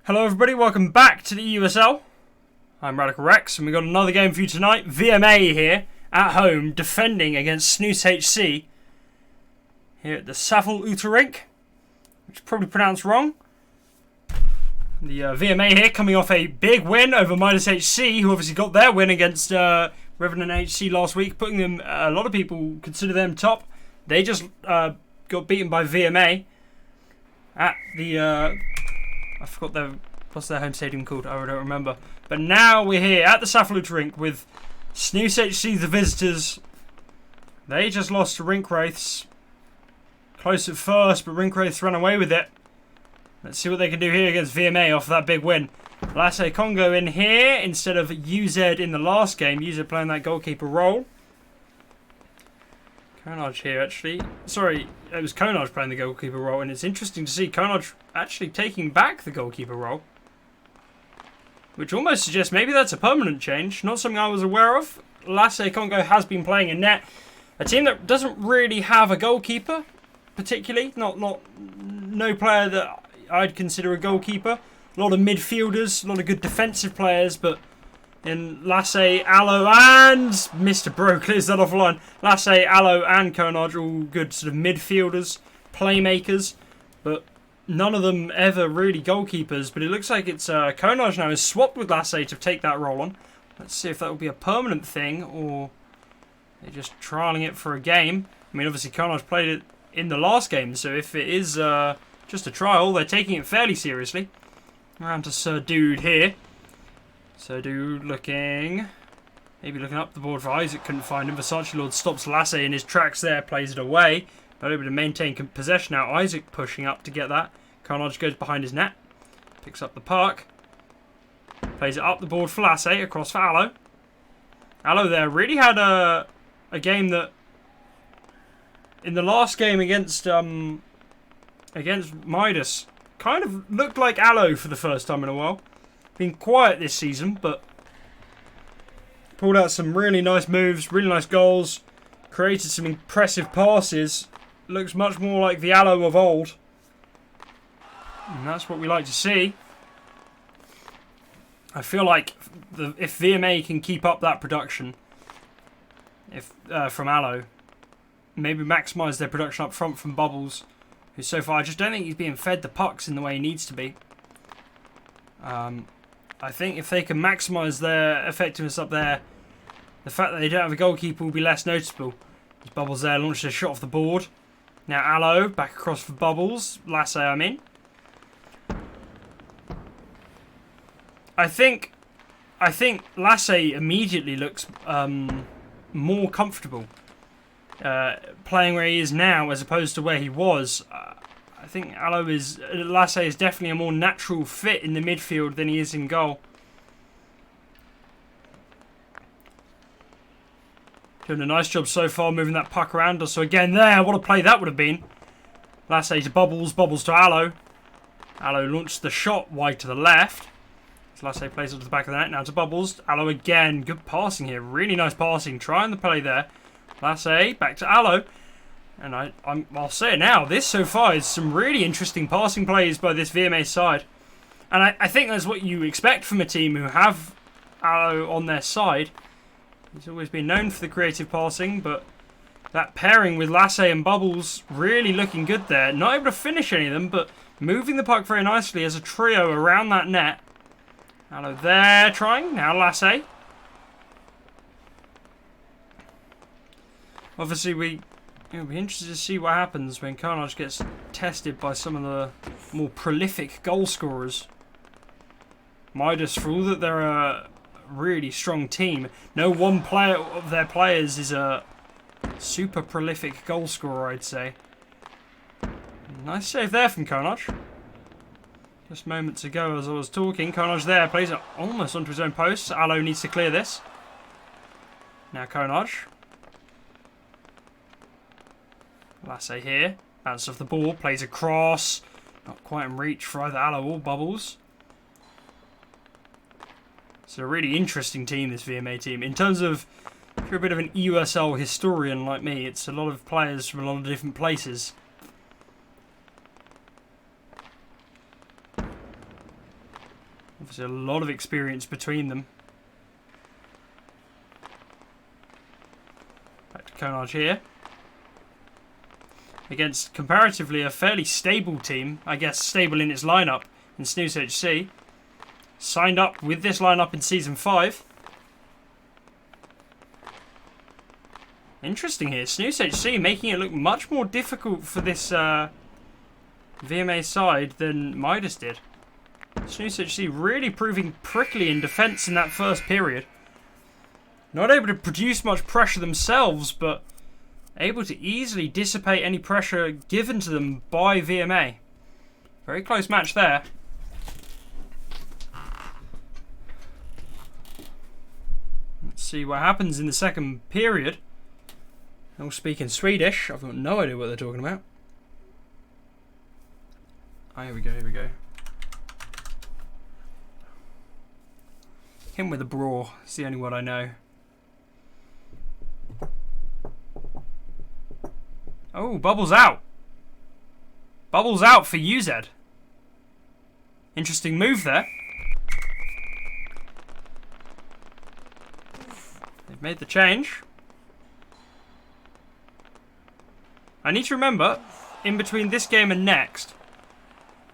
Hello everybody, welcome back to the EUSL. I'm Radical Rex and we've got another game for you tonight. VMA here, at home, defending against Snus HC. Here at the Saffel-Uterink, which is probably pronounced wrong. The VMA here coming off a big win over Midas HC, who obviously got their win against Revenant HC last week, putting them, a lot of people consider them top. They just got beaten by VMA at the... I forgot what's their home stadium called? I don't remember. But now we're here at the Saffel-Uterink with Snus HC, the visitors. They just lost to Rink Wraiths. Close at first, but Rink Wraiths ran away with it. Let's see what they can do here against VMA off that big win. Lasse Congo in here instead of UZ in the last game. UZ playing that goalkeeper role. Konaj here, actually. Sorry, it was Konaj playing the goalkeeper role, and it's interesting to see Konaj actually taking back the goalkeeper role. Which almost suggests maybe that's a permanent change. Not something I was aware of. Lasse Congo has been playing in net. A team that doesn't really have a goalkeeper, particularly. No player that I'd consider a goalkeeper. A lot of midfielders, a lot of good defensive players, but... in Lasse, Aloe, and Mr. Bro clears that offline. Lasse, Aloe, and Konaj, all good sort of midfielders, playmakers, but none of them ever really goalkeepers. But it looks like it's Konaj now is swapped with Lasse to take that role on. Let's see if that will be a permanent thing or they're just trialing it for a game. I mean, obviously Konaj played it in the last game, so if it is just a trial, they're taking it fairly seriously. Around to Sir Dude here. So Dude looking up the board for Isaac, couldn't find him. Versace Lord stops Lasse in his tracks there, plays it away. Not able to maintain possession now. Isaac pushing up to get that. Carnage goes behind his net. Picks up the puck. Plays it up the board for Lasse, across for Aloe. Aloe there really had a game that... in the last game against Midas, kind of looked like Aloe for the first time in a while. Been quiet this season, but pulled out some really nice moves, really nice goals, created some impressive passes. Looks much more like the Aloe of old. And that's what we like to see. I feel like if VMA can keep up that production from Aloe, maybe maximise their production up front from Bubbles, who so far I just don't think he's being fed the pucks in the way he needs to be. I think if they can maximise their effectiveness up there, the fact that they don't have a goalkeeper will be less noticeable. There's Bubbles there, launched a shot off the board. Now Aloe, back across for Bubbles. Lasse, I mean. I think Lasse immediately looks more comfortable playing where he is now as opposed to where he was. I think Lasse is definitely a more natural fit in the midfield than he is in goal. Doing a nice job so far moving that puck around us. So again there, what a play that would have been. Lasse to Bubbles, Bubbles to Aloe. Aloe launched the shot wide to the left. So Lasse plays it to the back of the net, now to Bubbles. Aloe again, good passing here, really nice passing, trying the play there. Lasse, back to Aloe. And I'll say it now, this so far is some really interesting passing plays by this VMA side. And I think that's what you expect from a team who have Aloe on their side. He's always been known for the creative passing, but that pairing with Lasse and Bubbles really looking good there. Not able to finish any of them, but moving the puck very nicely as a trio around that net. Aloe there trying, now Lasse. Obviously it'll be interesting to see what happens when Carnage gets tested by some of the more prolific goal scorers. Midas, for all that they're a really strong team, no one player of their players is a super prolific goal scorer, I'd say. Nice save there from Carnage. Just moments ago as I was talking, Carnage there plays it almost onto his own post. Aloe needs to clear this. Now Carnage. Lasse here, bounce off the ball, plays across. Not quite in reach for either Aloe or Bubbles. It's a really interesting team, this VMA team. In terms of, if you're a bit of an EUSL historian like me, it's a lot of players from a lot of different places. There's a lot of experience between them. Back to Konaj here. Against comparatively a fairly stable team. I guess stable in its lineup in Snus HC. Signed up with this lineup in Season 5. Interesting here. Snus HC making it look much more difficult for this VMA side than Midas did. Snus HC really proving prickly in defence in that first period. Not able to produce much pressure themselves, but able to easily dissipate any pressure given to them by VMA. Very close match there. Let's see what happens in the second period. They'll speak in Swedish. I've got no idea what they're talking about. Oh, here we go, here we go. Him with a brawl. It's the only one I know. Oh, bubbles out. Bubbles out for EUSL. Interesting move there. They've made the change. I need to remember, in between this game and next,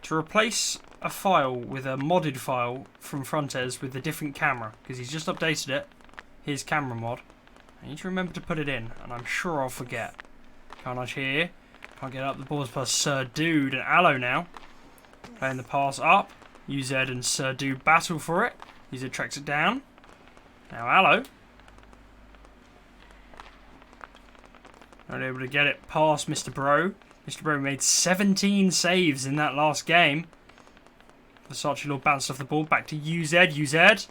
to replace a file with a modded file from Frontes with a different camera, because he's just updated it, his camera mod. I need to remember to put it in, and I'm sure I'll forget. Carnage here, can't get up the balls past Sir Dude and Aloe now. Playing the pass up, UZ and Sir Dude battle for it. UZ tracks it down. Now Aloe. Not able to get it past Mr. Bro. Mr. Bro made 17 saves in that last game. Versace Lord bounced off the ball. Back to UZ. UZ.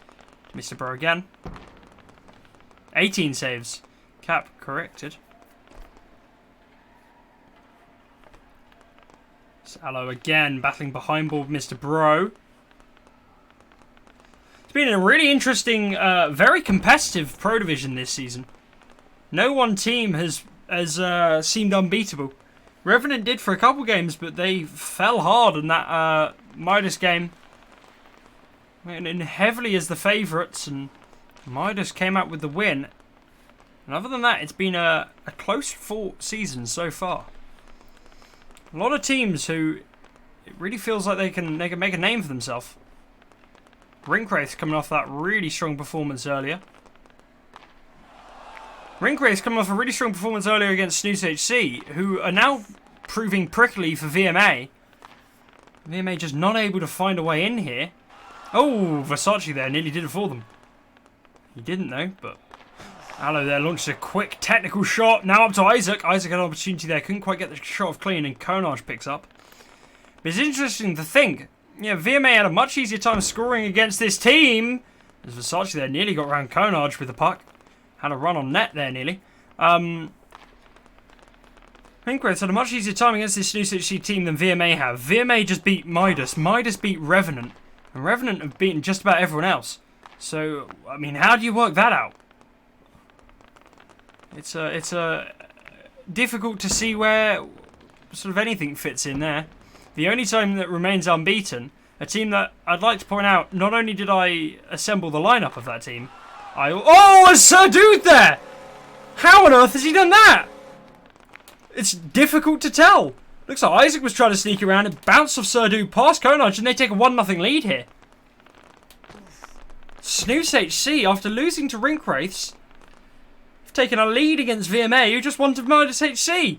Mr. Bro again. 18 saves. Cap corrected. It's Aloe again. Battling behind ball with Mr. Bro. It's been a really interesting, very competitive Pro Division this season. No one team has seemed unbeatable. Revenant did for a couple games, but they fell hard in that Midas game. Went in heavily as the favourites, and Midas came out with the win. And other than that, it's been a close fought season so far. A lot of teams who it really feels like they can make a name for themselves. Ringwraith coming off that really strong performance earlier. Ringwraith coming off a really strong performance earlier against Snus HC, who are now proving prickly for VMA. VMA just not able to find a way in here. Oh, Versace there nearly did it for them. He didn't though, but Aloe there launched a quick technical shot. Now up to Isaac. Isaac had an opportunity there. Couldn't quite get the shot off clean, and Konaj picks up. But it's interesting to think. Yeah, VMA had a much easier time scoring against this team. As Versace there nearly got around Konaj with the puck. Had a run on net there nearly. Ringwraith had a much easier time against this Snus HC team than VMA have. VMA just beat Midas. Midas beat Revenant. And Revenant have beaten just about everyone else. So, I mean, how do you work that out? It's difficult to see where sort of anything fits in there. The only team that remains unbeaten, a team that I'd like to point out, not only did I assemble the lineup of that team, oh, a Sir Dude there! How on earth has he done that? It's difficult to tell. Looks like Isaac was trying to sneak around and bounce off Sir Dude past Konaj, and they take a 1-0 lead here. Snus HC, after losing to Ringwraiths, have taken a lead against VMA, who just wanted Midas HC.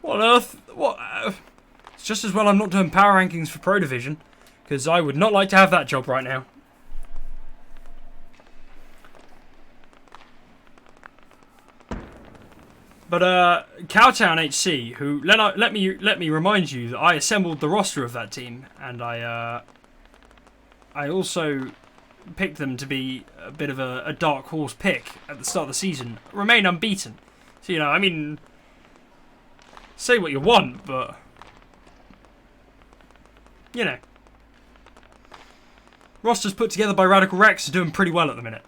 What on earth? What? It's just as well I'm not doing power rankings for Pro Division, because I would not like to have that job right now. But Cowtown HC, who let me remind you that I assembled the roster of that team, and I also picked them to be a bit of a dark horse pick at the start of the season. Remain unbeaten. So, you know, I mean, say what you want, but you know, rosters put together by Radical Rex are doing pretty well at the minute.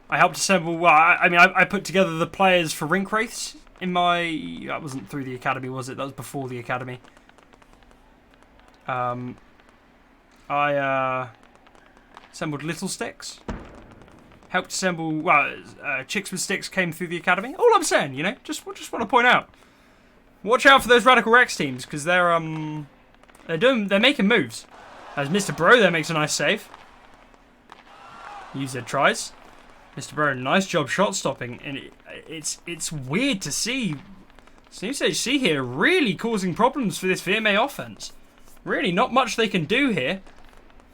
I helped assemble, well, I put together the players for Ringwraiths in my, that wasn't through the academy, was it? That was before the academy. I Assembled little sticks. Helped assemble, well, chicks with sticks came through the academy. All I'm saying, you know, just want to point out. Watch out for those Radical Rex teams, because they're making moves. As Mr. Bro there makes a nice save. UZ tries. Mr. Bro, nice job shot stopping, and it's weird to see Snus HC here really causing problems for this VMA offense. Really, not much they can do here.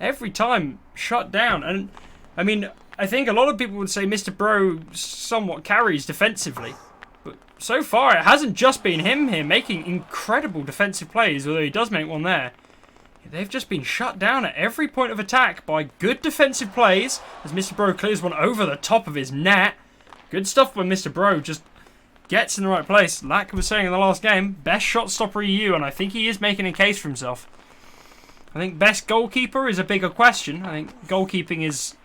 Every time shut down, and I mean, I think a lot of people would say Mr. Bro somewhat carries defensively, but so far it hasn't just been him here making incredible defensive plays, although he does make one there. They've just been shut down at every point of attack by good defensive plays as Mr. Bro clears one over the top of his net. Good stuff when Mr. Bro just gets in the right place. Like I was saying in the last game, best shot stopper EU, and I think he is making a case for himself. I think best goalkeeper is a bigger question. I think goalkeeping is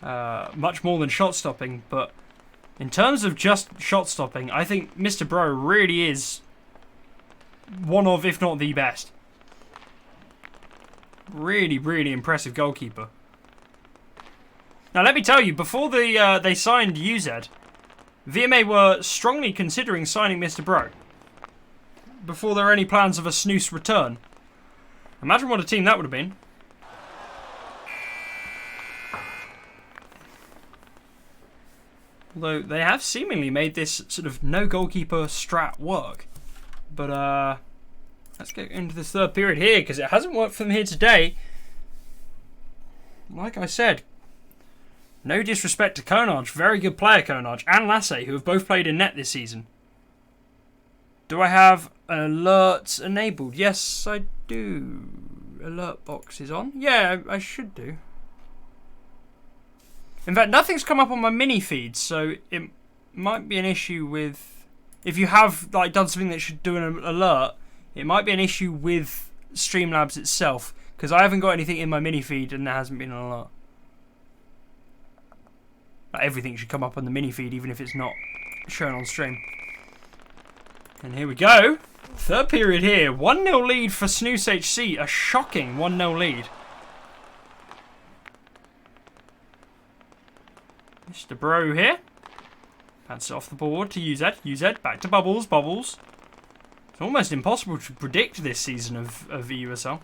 much more than shot stopping, but in terms of just shot stopping, I think Mr. Bro really is one of, if not the best. Really, really impressive goalkeeper. Now, let me tell you, before they signed UZ, VMA were strongly considering signing Mr. Bro. Before there were any plans of a Snus return. Imagine what a team that would have been. Although, they have seemingly made this sort of no goalkeeper strat work. But, let's get into this third period here, because it hasn't worked for them here today. Like I said, no disrespect to Konaj, very good player Konaj, and Lasse, who have both played in net this season. Do I have alerts enabled? Yes, I do. Alert box is on. Yeah, I should do. In fact, nothing's come up on my mini feed, so it might be an issue with... If you have like done something that should do an alert, it might be an issue with Streamlabs itself, because I haven't got anything in my mini feed and there hasn't been an alert. Like, everything should come up on the mini feed, even if it's not shown on stream. And here we go. Third period here. 1-0 lead for Snus HC. A shocking 1-0 lead. Mr. Bro here. That's off the board to UZ. UZ back to Bubbles. Bubbles. It's almost impossible to predict this season of EUSL.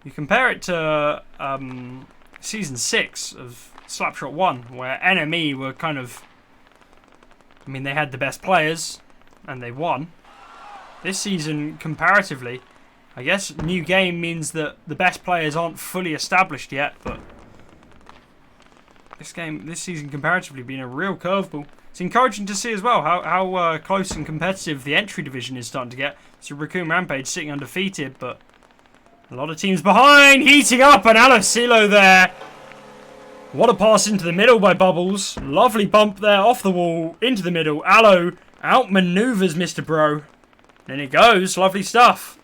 You compare it to Season 6 of Slapshot 1, where NME were kind of... I mean, they had the best players, and they won. This season, comparatively, I guess new game means that the best players aren't fully established yet, but this season comparatively been a real curveball. It's encouraging to see as well how close and competitive the entry division is starting to get. So Raccoon Rampage sitting undefeated, but a lot of teams behind, heating up, and Alosilo there. What a pass into the middle by Bubbles. Lovely bump there off the wall into the middle. Aloe outmaneuvers Mr. Bro. And it goes. Lovely stuff.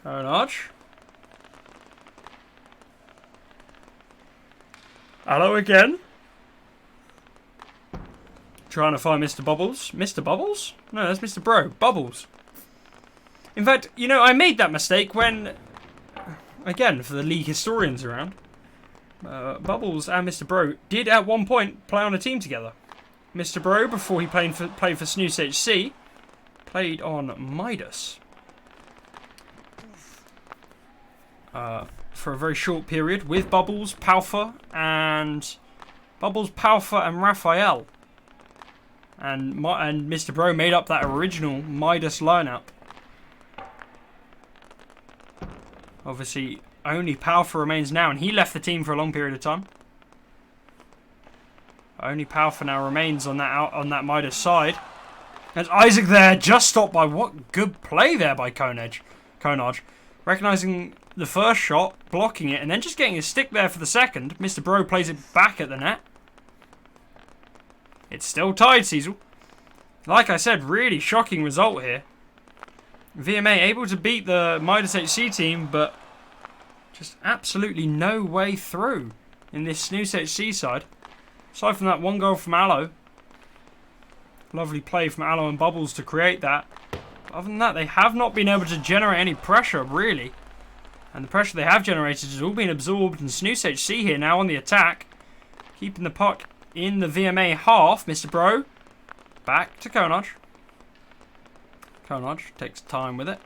Konaj. Aloe again. Trying to find Mr. Bubbles. Mr. Bubbles? No, that's Mr. Bro. Bubbles. In fact, you know, I made that mistake when... Again, for the league historians around, Bubbles and Mr. Bro did at one point play on a team together. Mr. Bro, before he played for Snus HC, played on Midas for a very short period with Bubbles, Palfa, and Raphael. And Mr. Bro made up that original Midas lineup. Obviously, only Palfa remains now, and he left the team for a long period of time. Only Palfa now remains on that Midas side. There's Isaac there, just stopped by what good play there by Konaj. Recognising the first shot, blocking it, and then just getting his stick there for the second. Mr. Bro plays it back at the net. It's still tied, Cecil. Like I said, really shocking result here. VMA able to beat the Midas HC team, but just absolutely no way through in this Snus HC side. Aside from that one goal from Aloe. Lovely play from Aloe and Bubbles to create that. But other than that, they have not been able to generate any pressure, really. And the pressure they have generated has all been absorbed. And Snus HC here now on the attack. Keeping the puck in the VMA half. Mr. Bro. Back to Konaj. Konaj takes time with it.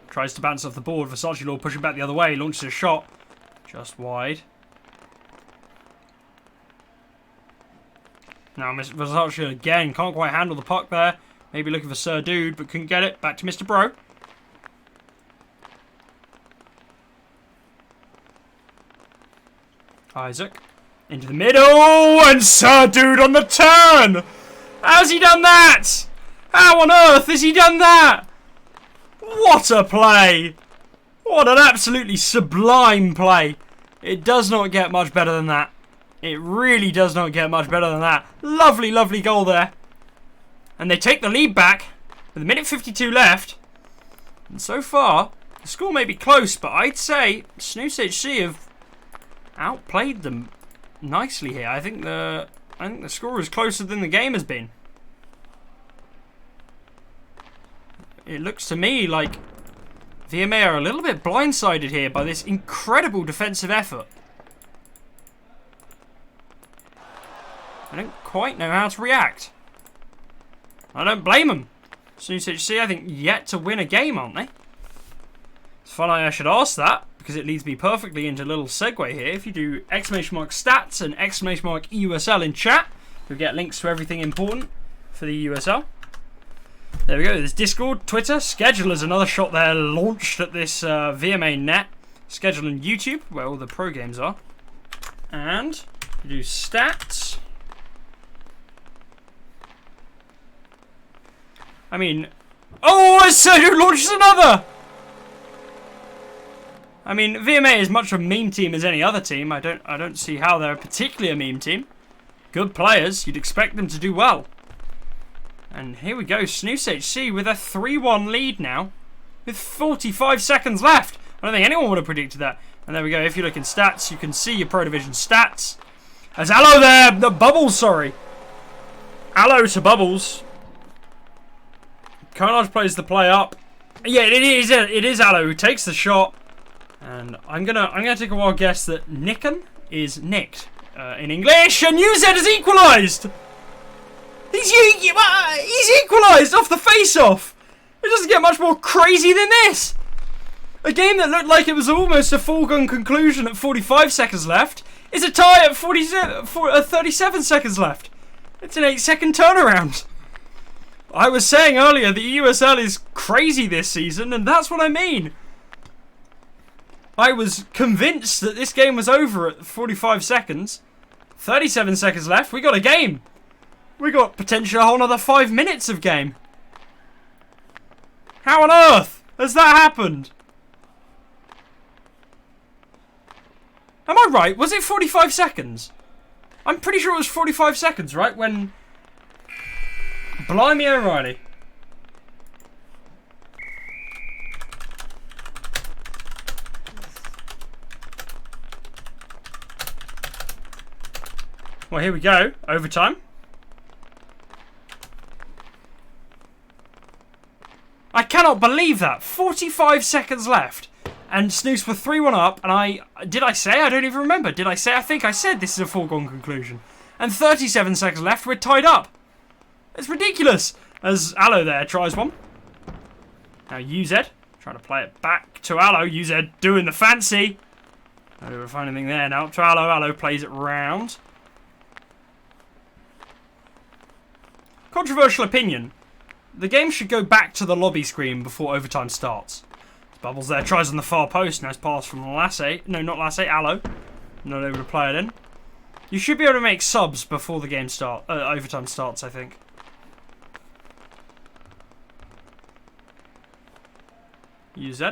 Tries to bounce off the board. Versace Law pushing back the other way. Launches a shot. Just wide. Now Versace again can't quite handle the puck there. Maybe looking for Sir Dude, but couldn't get it. Back to Mr. Bro. Isaac. Into the middle. And Sir Dude on the turn. How's he done that? How on earth has he done that? What a play. What an absolutely sublime play. It does not get much better than that. It really does not get much better than that. Lovely, lovely goal there. And they take the lead back with 1:52 left. And so far, the score may be close, but I'd say Snus HC have outplayed them nicely here. I think the score is closer than the game has been. It looks to me like VMA are a little bit blindsided here by this incredible defensive effort. I don't quite know how to react. I don't blame them. Snus HC, I think, yet to win a game, aren't they? It's funny I should ask that, because it leads me perfectly into a little segue here. If you do !stats and !EUSL in chat, you'll get links to everything important for the EUSL. There we go. There's Discord, Twitter, Schedule is another shot there launched at this VMA net. Schedule and YouTube, where all the pro games are. And you do stats. I mean, oh, Sergio launches another! I mean, VMA is much of a meme team as any other team. I don't see how they're particularly a meme team. Good players, you'd expect them to do well. And here we go, Snus HC with a 3-1 lead now, with 45 seconds left. I don't think anyone would have predicted that. And there we go, if you look in stats, you can see your Pro Division stats. There's Allo there, the Bubbles, sorry. Allo to Bubbles. Konaj plays the play up. Yeah, it is Allo who takes the shot. And I'm gonna take a wild guess that Nicken is nicked in English, and UZ has equalised. He's equalised off the face-off. It doesn't get much more crazy than this. A game that looked like it was almost a foregone conclusion at 45 seconds left is a tie at 37 seconds left. It's an 8-second turnaround. I was saying earlier the EUSL is crazy this season, and that's what I mean. I was convinced that this game was over at 45 seconds. 37 seconds left. We got a game. We got potentially a whole another 5 minutes of game. How on earth has that happened? Am I right? Was it 45 seconds? I'm pretty sure it was 45 seconds, right? When... Blimey O'Reilly. Well, here we go. Overtime. I cannot believe that. 45 seconds left. And Snus were 3-1 up. And did I say? I don't even remember. Did I say? I think I said this is a foregone conclusion. And 37 seconds left. We're tied up. It's ridiculous. As Allo there tries one. Now UZ. Trying to play it back to Allo. UZ doing the fancy. I don't find anything there. Now up to Allo. Allo plays it round. Controversial opinion. The game should go back to the lobby screen before overtime starts. Bubbles there, tries on the far post. Nice pass from Lasse. No, not Lasse, Allo. Not able to play it in. You should be able to make subs before the game overtime starts, I think. UZ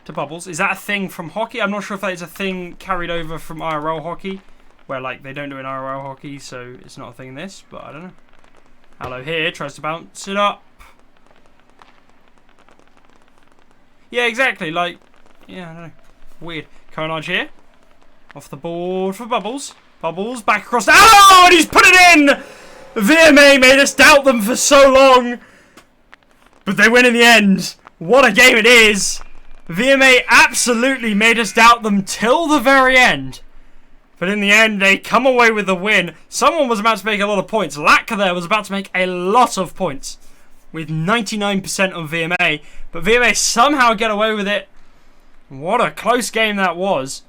to Bubbles. Is that a thing from hockey? I'm not sure if that is a thing carried over from IRL hockey, where like they don't do an IRL hockey, so it's not a thing in this, but I don't know. Allo here, tries to bounce it up. Yeah, exactly, like, yeah, I don't know. Weird. Konaj here. Off the board for Bubbles. Bubbles back across. Allo, and he's put it in! VMA made us doubt them for so long. But they win in the end. What a game it is. VMA absolutely made us doubt them till the very end. But in the end, they come away with the win. Someone was about to make a lot of points. Laka there was about to make a lot of points with 99% on VMA. But VMA somehow get away with it. What a close game that was.